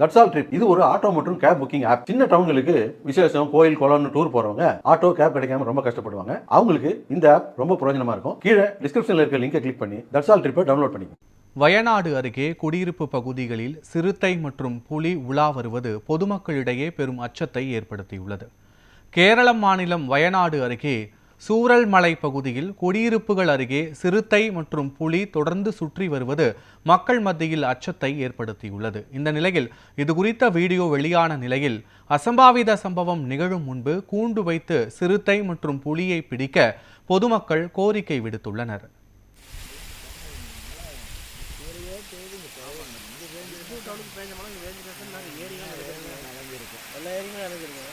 That's all trip இது ஒரு auto மற்றும் கேப் புக்கிங் ஆப். சின்ன டவுன்களுக்கு விசேஷம், கோயில், குளம்னு டூர் போறவங்க ஆட்டோ கேப் கிடைக்காம ரொம்ப கஷ்டப்படுவாங்க. அவங்களுக்கு இந்த ஆப் ரொம்ப பிரயோஜனமா இருக்கும். கீழே டிஸ்கிரிப்ஷன்ல இருக்க லிங்கை கிளிக் பண்ணி தட்ஸ் ஆல் ட்ரிப்பை டவுன்லோட் பண்ணிக்கோங்க. வயநாடு அருகே குடியிருப்பு பகுதிகளில் சிறுத்தை மற்றும் புலி உலா வருவது பொதுமக்களிடையே பெரும் அச்சத்தை ஏற்படுத்தியுள்ளது. கேரள மாநிலம் வயநாடு அருகே சூரல்மலை பகுதியில் குடியிருப்புகள் அருகே சிறுத்தை மற்றும் புலி தொடர்ந்து சுற்றி வருவது மக்கள் மத்தியில் அச்சத்தை ஏற்படுத்தியுள்ளது. இந்த நிலையில் இதுகுறித்த வீடியோ வெளியான நிலையில் அசம்பாவித சம்பவம் நிகழும் முன்பு கூண்டு வைத்து சிறுத்தை மற்றும் புலியை பிடிக்க பொதுமக்கள் கோரிக்கை விடுத்துள்ளனர். எல்லா ஏரியும்